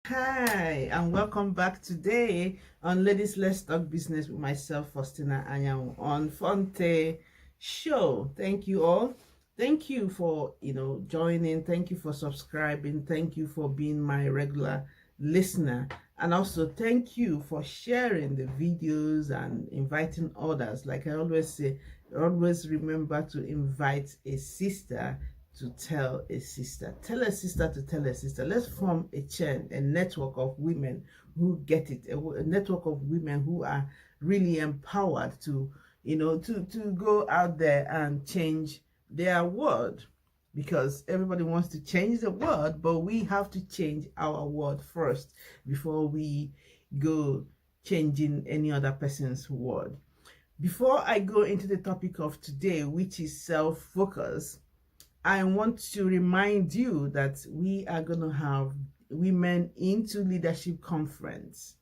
Hi, and welcome back today on Ladies Let's Talk Business with myself, Faustina Anyang, on Fonte Show. Thank you all. Thank you for joining. Thank you for subscribing. Thank you for being my regular listener, and also thank you for sharing the videos and inviting others. Like I always say, always remember to invite a sister to tell a sister. Tell a sister to tell a sister. Let's form a chain, a network of women who get it, a network of women who are really empowered to, to go out there and change their world. Because everybody wants to change the world, but we have to change our world first before we go changing any other person's world. Before I go into the topic of today, which is self-focus, I want to remind you that we are going to have Women into Leadership Conference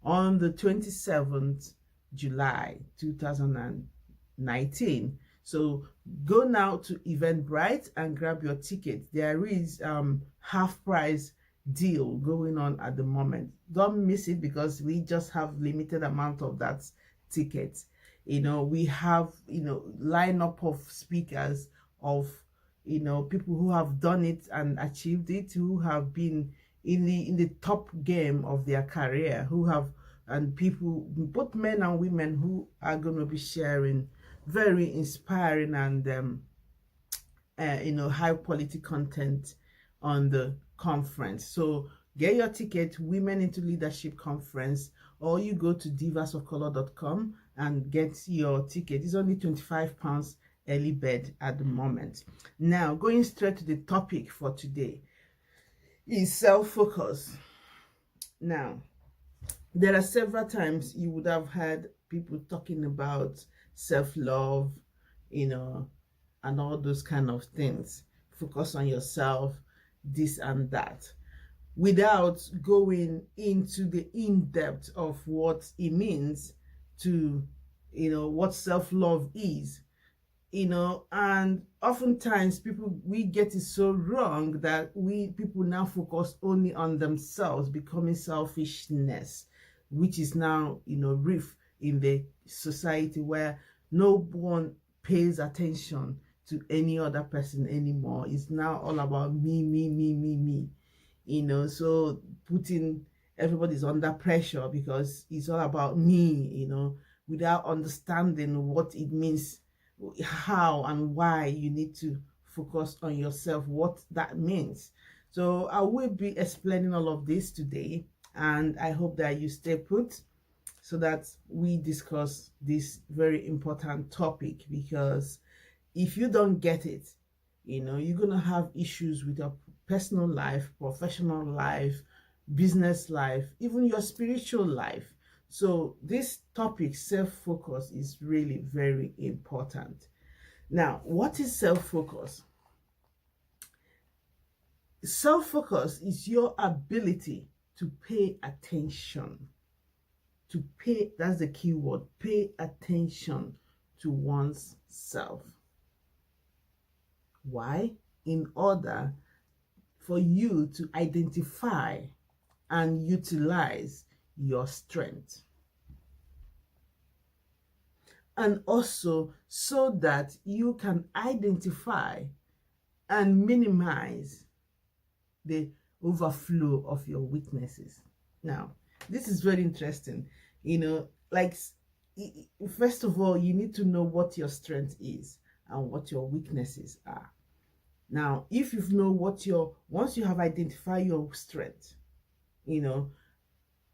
on the 27th July 2019. So go now to Eventbrite and grab your ticket. There is half price deal going on at the moment. Don't miss it because we just have limited amount of that ticket. We have lineup of speakers of people who have done it and achieved it, who have been in the top game of their career, who have, and people, both men and women, who are going to be sharing very inspiring and high quality content on the conference. So get your ticket, Women into Leadership Conference, or you go to divasofcolor.com and get your ticket. It's only £25 early bird at the moment. Now, going straight to the topic for today is self-focus. Now, there are several times you would have heard people talking about self-love, and all those kind of things. Focus on yourself, this and that, without going into the in-depth of what it means to, what self-love is. And oftentimes we get it so wrong that people now focus only on themselves, becoming selfishness, which is now rife in the society, where no one pays attention to any other person anymore. It's now all about me. So putting everybody's under pressure because it's all about me, without understanding what it means, how and why you need to focus on yourself, what that means. So I will be explaining all of this today, and I hope that you stay put so that we discuss this very important topic, because if you don't get it, you're gonna have issues with your personal life, professional life, business life, even your spiritual life. So this topic, self-focus, is really very important. Now, what is self-focus? Self-focus is your ability to pay attention. That's the key word, pay attention to one's self. Why? In order for you to identify and utilize your strength, and also so that you can identify and minimize the overflow of your weaknesses. Now, this is very interesting. Like, first of all, you need to know what your strength is and what your weaknesses are. Now, if you know once you have identified your strength,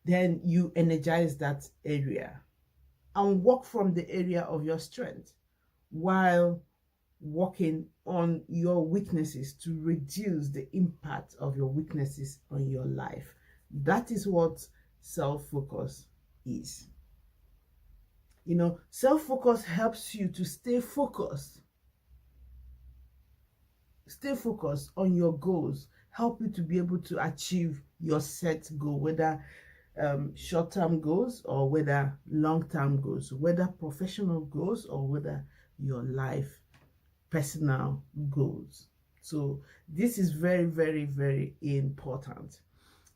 then you energize that area and work from the area of your strength while working on your weaknesses to reduce the impact of your weaknesses on your life. That is what self-focus is. Self-focus helps you to stay focused on your goals, help you to be able to achieve your set goal, whether short-term goals or whether long-term goals, whether professional goals or whether your life personal goals. So this is very, very, very important.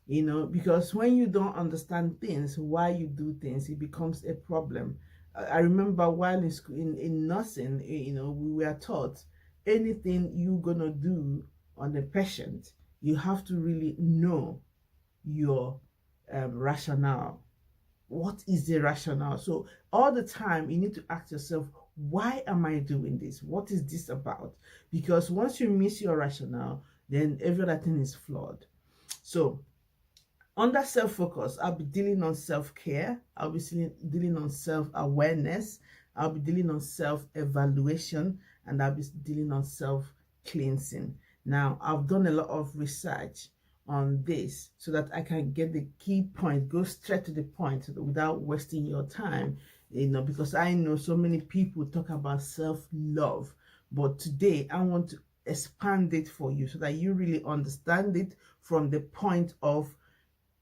because when you don't understand things, why you do things, it becomes a problem. I remember while in school, in nursing, we were taught anything you're gonna do on a patient, you have to really know your rationale. What is the rationale? So all the time you need to ask yourself, why am I doing this? What is this about? Because once you miss your rationale, then every other thing is flawed. So under self-focus, I'll be dealing on self-care, I'll be dealing on self-awareness, I'll be dealing on self-evaluation, and I'll be dealing on self-cleansing. Now, I've done a lot of research on this so that I can get the key point, go straight to the point without wasting your time, because I know so many people talk about self-love, but today I want to expand it for you so that you really understand it from the point of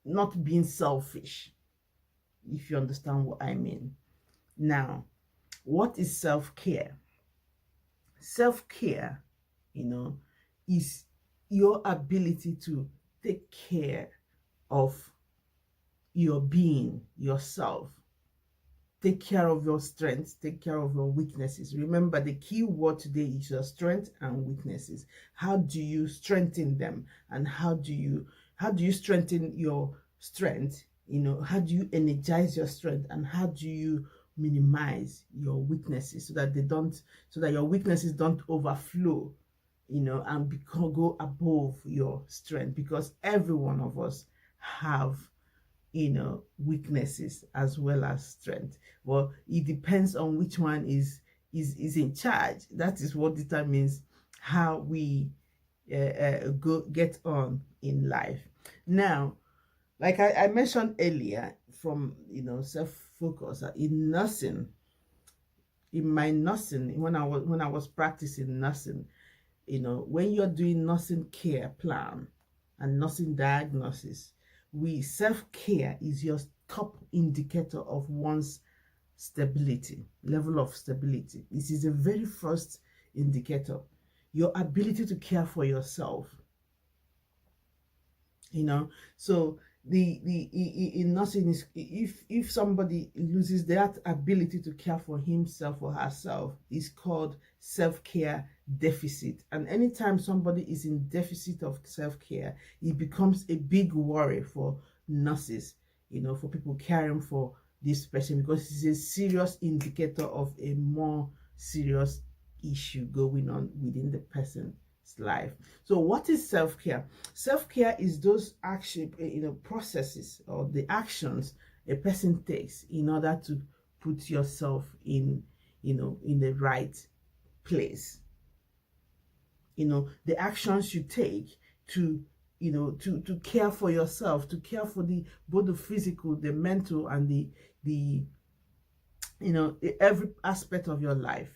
not being selfish, if you understand what I mean. Now, what is self-care? Self-care, is your ability to take care of your being, yourself. Take care of your strengths, take care of your weaknesses. Remember, the key word today is your strengths and weaknesses. How do you strengthen them? And how do you strengthen your strength? How do you energize your strength? And how do you minimize your weaknesses so that your weaknesses don't overflow, and go above your strength? Because every one of us have weaknesses as well as strength. Well, it depends on which one is in charge. That is what determines how we get on in life. Now, like I mentioned earlier, from self-focus in nursing, in my nursing, when I was practicing nursing, when you're doing nursing care plan and nursing diagnosis, self-care is your top indicator of one's stability, level of stability. This is the very first indicator, your ability to care for yourself. So in nursing is, if somebody loses that ability to care for himself or herself, is called self-care deficit. And anytime somebody is in deficit of self-care, it becomes a big worry for nurses, for people caring for this person, because it's a serious indicator of a more serious issue going on within the person's life. So what is self-care? Self-care is those action, processes or the actions a person takes in order to put yourself in the right place. The actions you take to to care for yourself, to care for both the physical, the mental, and the every aspect of your life.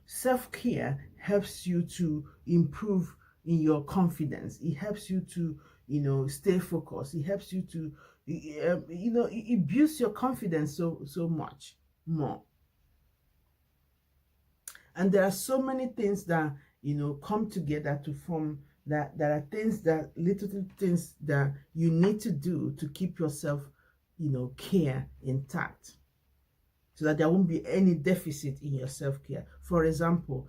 Self-care helps you to improve in your confidence. It helps you to stay focused. It helps you to it builds your confidence so much more. And there are so many things that come together to form that. There are little things that you need to do to keep yourself care intact, so that there won't be any deficit in your self-care. For example,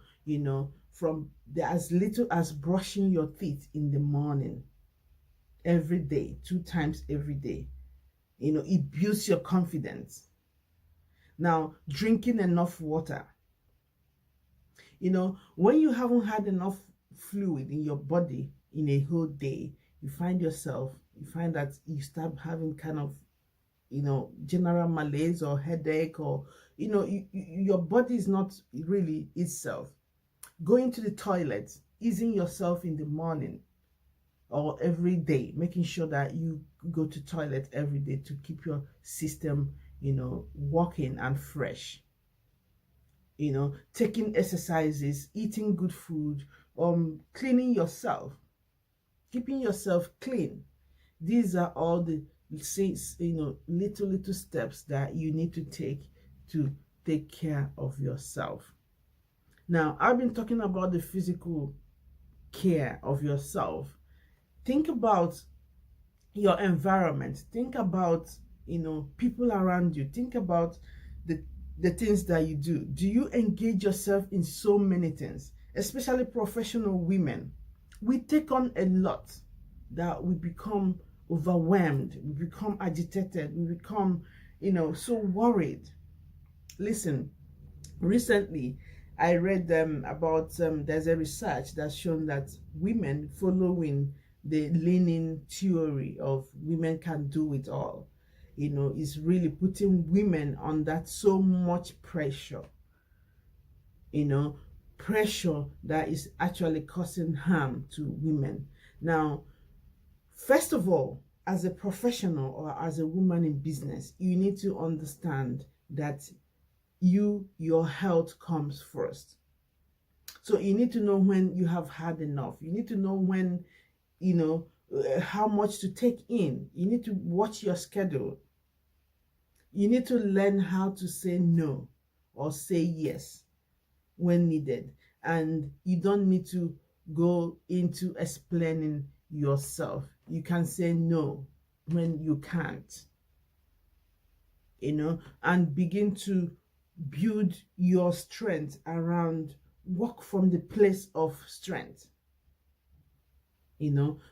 from as little as brushing your teeth in the morning every day, 2 times every day, it builds your confidence. Now, drinking enough water. When you haven't had enough fluid in your body in a whole day, you find that you start having kind of general malaise or headache, or your body is not really itself. Going to the toilet, easing yourself in the morning or every day, making sure that you go to toilet every day to keep your system working and fresh. Taking exercises, eating good food, cleaning yourself, keeping yourself clean. These are all the little steps that you need to take care of yourself. Now, I've been talking about the physical care of yourself. Think about your environment. Think about, people around you. Think about the things that you do. Do you engage yourself in so many things? Especially professional women, we take on a lot that we become overwhelmed, we become agitated, we become, so worried. Listen, recently I read about there's a research that's shown that women following the leaning theory of women can do it all, is really putting women under so much pressure, pressure that is actually causing harm to women. Now, first of all, as a professional or as a woman in business, you need to understand that your health comes first. So you need to know when you have had enough. You need to know when, how much to take in. You need to watch your schedule. You need to learn how to say no or say yes when needed. And you don't need to go into explaining yourself. You can say no when you can't, and begin to build your strength around, work from the place of strength,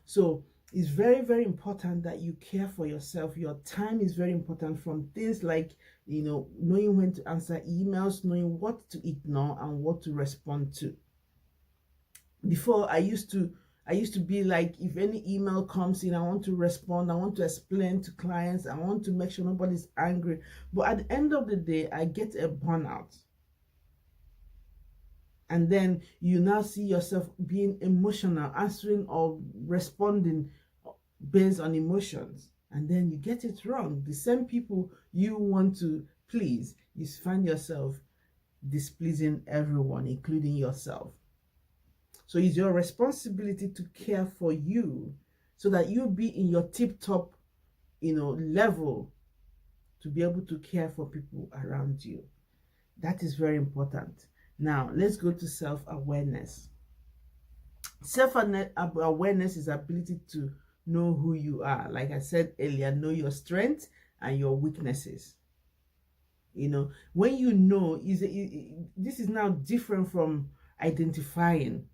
so it's very, very important that you care for yourself. Your time is very important, from things like, knowing when to answer emails, knowing what to ignore and what to respond to. Before, I used to be like, if any email comes in, I want to respond, I want to explain to clients, I want to make sure nobody's angry. But at the end of the day, I get a burnout. And then you now see yourself being emotional, answering or responding based on emotions. And then you get it wrong. The same people you want to please, you find yourself displeasing everyone, including yourself. So it's your responsibility to care for you so that you'll be in your tip-top, level to be able to care for people around you. That is very important. Now, let's go to self-awareness. Self-awareness is the ability to know who you are. Like I said earlier, know your strengths and your weaknesses. When you know, this is now different from identifying.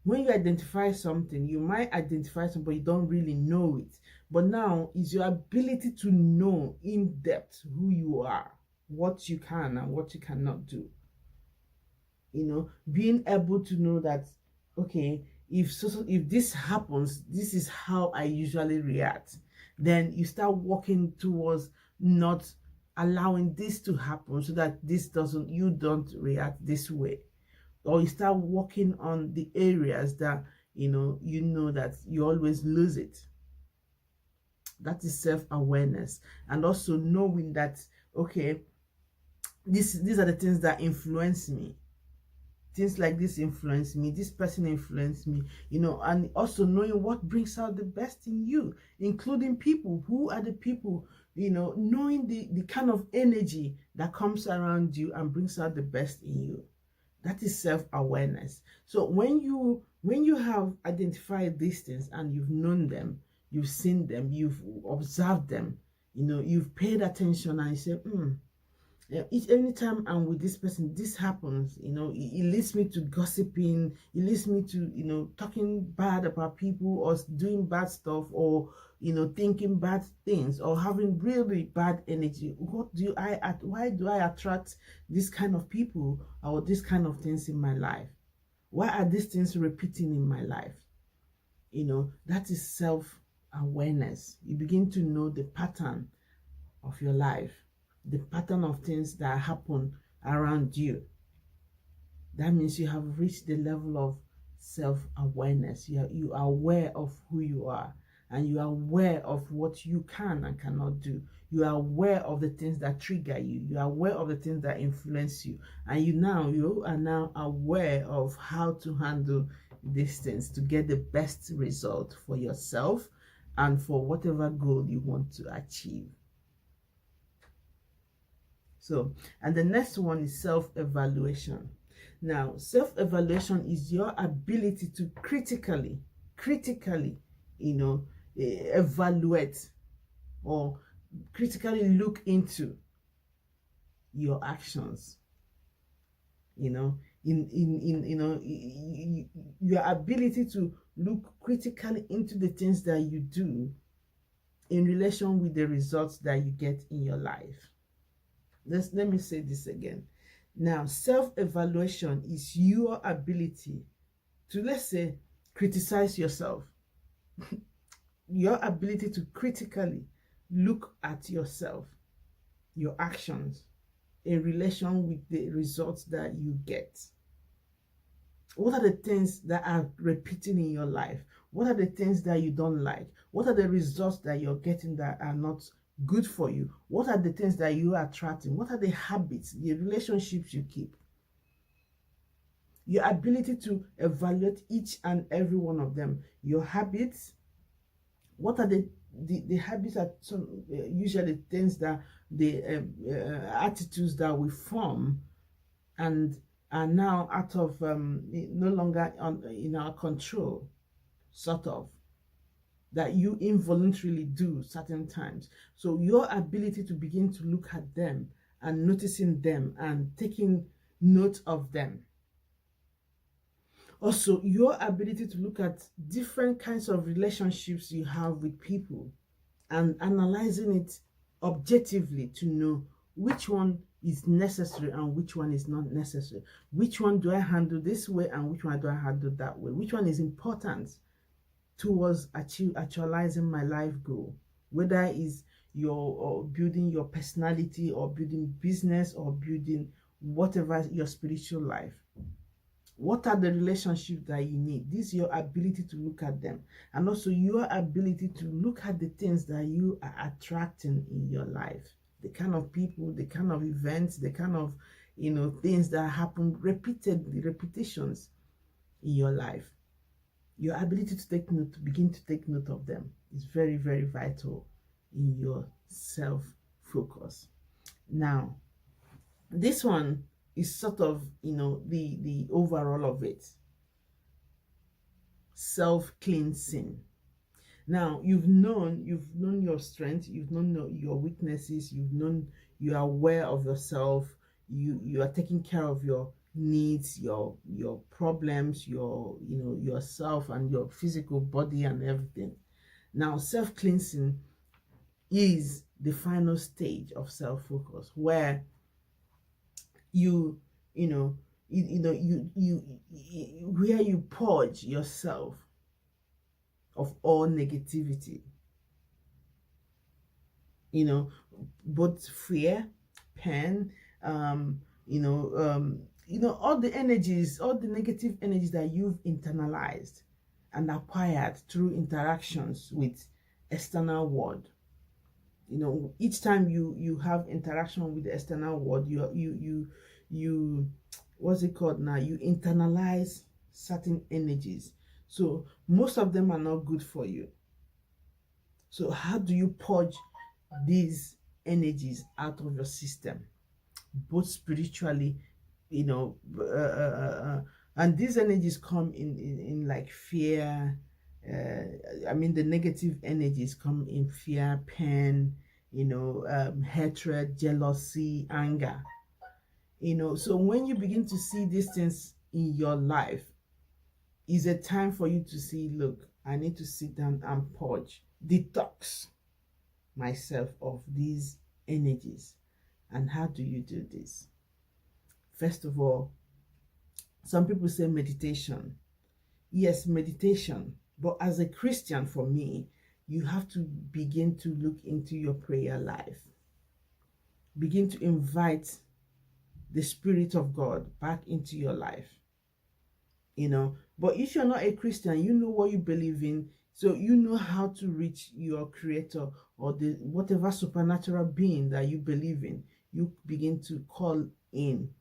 When you identify something, you might identify something, but you don't really know it. But now is your ability to know in depth who you are, what you can and what you cannot do. Being able to know that, okay, if this happens, this is how I usually react. Then you start working towards not allowing this to happen, so that you don't react this way. Or you start working on the areas that that you always lose it. That is self-awareness. And also knowing that, okay, these are the things that influence me. Things like this influence me, this person influenced me, and also knowing what brings out the best in you, including people. Who are the people, knowing the kind of energy that comes around you and brings out the best in you. That is self-awareness. So when you have identified these things and you've known them, you've seen them, you've observed them, you've paid attention, and you say, anytime I'm with this person, this happens, it leads me to gossiping, it leads me to, talking bad about people, or doing bad stuff, or, thinking bad things, or having really bad energy. Why do I attract this kind of people or this kind of things in my life? Why are these things repeating in my life? That is self-awareness. You begin to know the pattern of your life, the pattern of things that happen around you. That means you have reached the level of self-awareness. You are aware of who you are, and you are aware of what you can and cannot do. You are aware of the things that trigger you. You are aware of the things that influence you. And you are now aware of how to handle these things to get the best result for yourself and for whatever goal you want to achieve. So, and the next one is self-evaluation. Now, self-evaluation is your ability to critically, evaluate or critically look into your actions. You know, your ability to look critically into the things that you do in relation with the results that you get in your life. Let me say this again. Now, self-evaluation is your ability to, let's say, criticize yourself. Your ability to critically look at yourself, your actions, in relation with the results that you get. What are the things that are repeating in your life? What are the things that you don't like? What are the results that you're getting that are not good for you? What are the things that you are attracting? What are the habits, the relationships you keep? Your ability to evaluate each and every one of them. Your habits, what are the habits are usually things that the attitudes that we form and are now out of no longer in our control, sort of, that you involuntarily do certain times. So your ability to begin to look at them and noticing them and taking note of them. Also, your ability to look at different kinds of relationships you have with people and analyzing it objectively to know which one is necessary and which one is not necessary. Which one do I handle this way and which one do I handle that way? Which one is important towards actualizing my life goal? Whether it's your building your personality or building business or building whatever your spiritual life. What are the relationships that you need? This is your ability to look at them. And also your ability to look at the things that you are attracting in your life. The kind of people, the kind of events, the kind of, things that happen repeatedly, repetitions in your life. Your ability to take note, to begin to take note of them is very, very vital in your self-focus. Now, this one is sort of, the overall of it. Self-cleansing. Now, you've known your strength, you've known your weaknesses, you are aware of yourself, you are taking care of your needs, your problems, yourself and your physical body and everything. Now, self-cleansing is the final stage of self-focus, where where you purge yourself of all negativity, both fear, pain, all the energies, all the negative energies that you've internalized and acquired through interactions with external world. Each time you have interaction with the external world, you what's it called now, you internalize certain energies. So most of them are not good for you. So how do you purge these energies out of your system, both spiritually, and these energies come in like fear. The negative energies come in fear, pain, hatred, jealousy, anger. So when you begin to see these things in your life, is a time for you to see, look, I need to sit down and purge, detox myself of these energies. And how do you do this? First of all, some people say meditation. Yes, meditation. But as a Christian, for me, you have to begin to look into your prayer life. Begin to invite the Spirit of God back into your life. But if you're not a Christian, you know what you believe in, so you know how to reach your Creator or the whatever supernatural being that you believe in. You begin to call in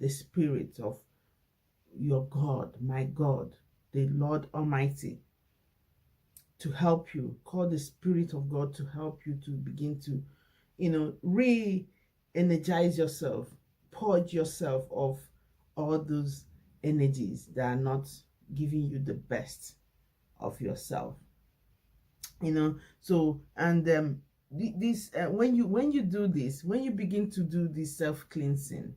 the Spirit of your God, my God, the Lord Almighty, to help you. Call the Spirit of God to help you to begin to, re-energize yourself, purge yourself of all those energies that are not giving you the best of yourself. So, and this when you do this, when you begin to do this self-cleansing,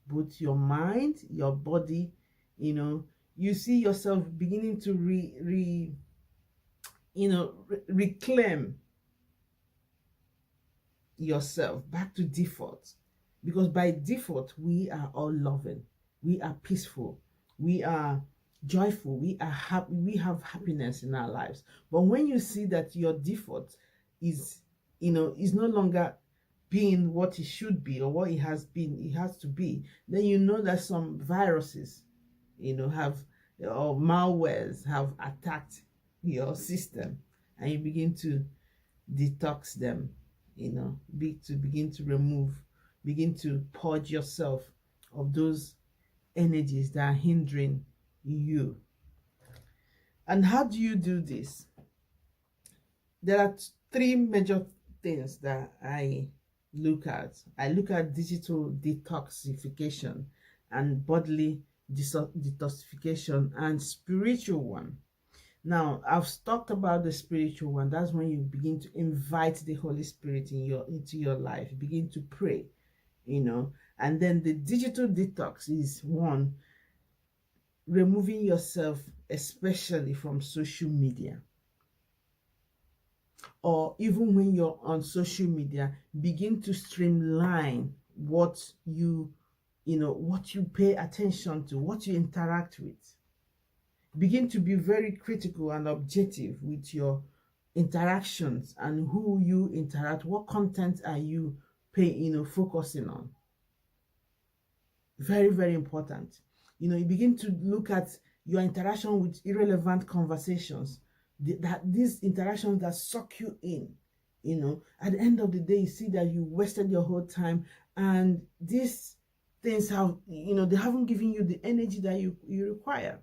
both your mind, your body, you see yourself beginning to reclaim yourself back to default, because by default we are all loving, we are peaceful, we are joyful, we are happy, we have happiness in our lives. But when you see that your default is is no longer being what it should be or what it has been, it has to be, then you know that some viruses have, or malwares have attacked your system, and you begin to detox them, begin to remove, begin to purge yourself of those energies that are hindering you. And how do you do this? There are three major things that I look at. I look at digital detoxification and bodily detoxification and spiritual one. Now, I've talked about the spiritual one. That's when you begin to invite the Holy Spirit into your life. You begin to pray, And then the digital detox is one, removing yourself, especially from social media. Or even when you're on social media, begin to streamline what you pay attention to, what you interact with. Begin to be very critical and objective with your interactions and who you interact. What content are you focusing on? Very, very important. You begin to look at your interaction with irrelevant conversations, these interactions that suck you in. At the end of the day, you see that you wasted your whole time, and these things have, they haven't given you the energy that you require.